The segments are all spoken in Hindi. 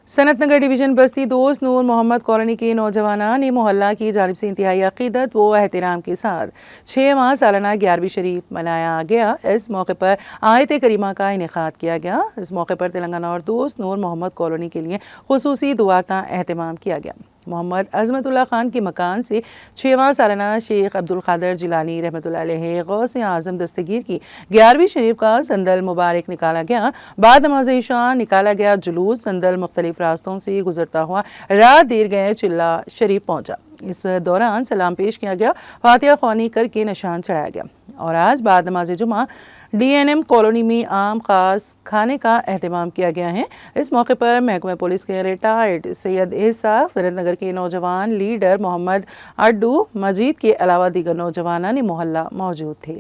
सनतनगर डिवीज़न बस्ती दोस्त नूर मोहम्मद कॉलोनी के नौजवानान ने मोहल्ला की जानिब से इंतहाई अक़ीदत व एहतराम के साथ 6 माह सालाना 11वीं शरीफ मनाया गया। इस मौके पर आयत करीमा का इनेकाद किया गया। इस मौके पर तेलंगाना और दोस्त नूर मोहम्मद कॉलोनी के लिए खुसूसी दुआ का एहतमाम किया गया। मोहम्मद अज़मतुल्लाह खान के मकान से 6वां सालाना शेख अब्दुल क़ादिर जिलानी रहमतुल्लाह अलैह गौसे आज़म दस्तगीर की 11वीं शरीफ का संदल मुबारक निकाला गया। बाद नमाज़ इशा निकाला गया जुलूस संदल मुख्तलिफ रास्तों से गुजरता हुआ रात देर गए चिल्ला शरीफ पहुँचा। इस दौरान सलाम पेश किया गया, फातिहा ख्वानी करके निशान चढ़ाया गया और आज बाद नमाज जुमा DNM कॉलोनी में आम खास खाने का एहतमाम किया गया है। इस मौके पर महकमा पुलिस के रिटायर्ड सैयद एहसास, सनतनगर के नौजवान लीडर मोहम्मद अड्डू मजीद के अलावा दीगर नौजवान ने मोहल्ला मौजूद थे।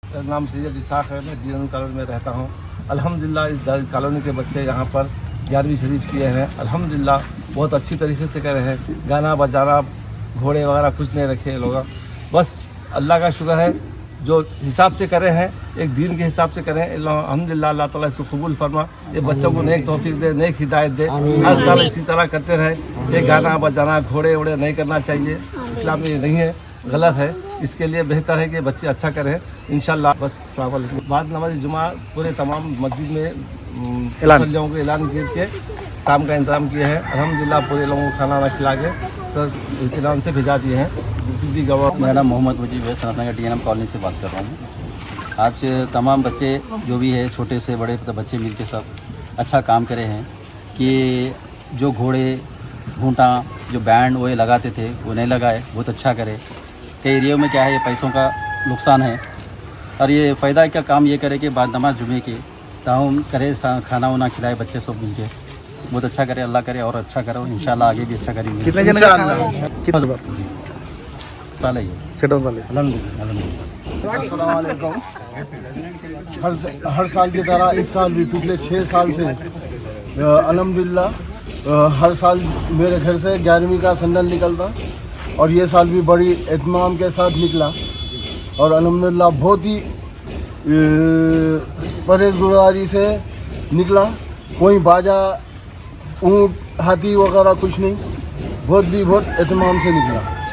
मेरा नाम सैयद इसाक है। मैं DNM कॉलोनी में रहता हूँ। अल्हम्दुलिल्लाह इस कॉलोनी के बच्चे यहाँ पर 11वीं शरीफ किए हैं। अल्हम्दुलिल्लाह बहुत अच्छी तरीके से कर रहे हैं। गाना बजाना घोड़े वगैरह कुछ नहीं रखे लोग, बस अल्लाह का शुक्र है जो हिसाब से कर रहे हैं, एक दीन के हिसाब से करें। अल्हम्दुलिल्लाह अल्लाह ताला इसको कबूल फरमा, ये बच्चों को नेक तौफीक दे, नेक हिदायत दे। हर साल इसी तरह करते रहे। ये गाना बजाना घोड़े वोड़े नहीं करना चाहिए, इस्लाम में ये नहीं है, गलत है। इसके लिए बेहतर है कि बच्चे अच्छा करें इंशाल्लाह। बस अस्सलाम वालेकुम। बाद नमाज जुमा पूरे तमाम मस्जिद में लोगों को ऐलान करके शाम का इंतजाम किए हैं। अल्हम्दुलिल्लाह पूरे लोगों को खाना वाना खिला के सब इत्मीनान से भेजा दिए हैं। मेरा नाम मोहम्मद मुजीब है, सनतनगर DNM कॉलोनी से बात कर रहा हूँ। आज तमाम बच्चे जो भी है, छोटे से बड़े बच्चे मिल के सब अच्छा काम करे हैं कि जो घोड़े घूंटा जो बैंड वो लगाते थे वो नहीं लगाए, बहुत अच्छा करे। कई एरियो में क्या है, ये पैसों का नुकसान है और ये फ़ायदा का काम ये करे कि बाद नमाज जुमे के ताउन करे, खाना वाना खिलाए बच्चे सब मिल के। बहुत अच्छा करे, अल्लाह करे और अच्छा करो, इंशाल्लाह आगे भी अच्छा करेंगे। कितने जने का खाना साल है ये अल्हम्दुलिल्लाह। अस्सलाम वालेकुम। हर साल की तरह इस साल भी पिछले 6 साल से अल्हम्दुलिल्लाह हर साल मेरे घर से 11वीं का संदल निकलता और ये साल भी बड़ी एहतमाम के साथ निकला और अल्हम्दुलिल्लाह बहुत ही परहेज़गुज़ारी से निकला। कोई बाजा ऊँट हाथी वगैरह कुछ नहीं, बहुत एहतमाम से निकला।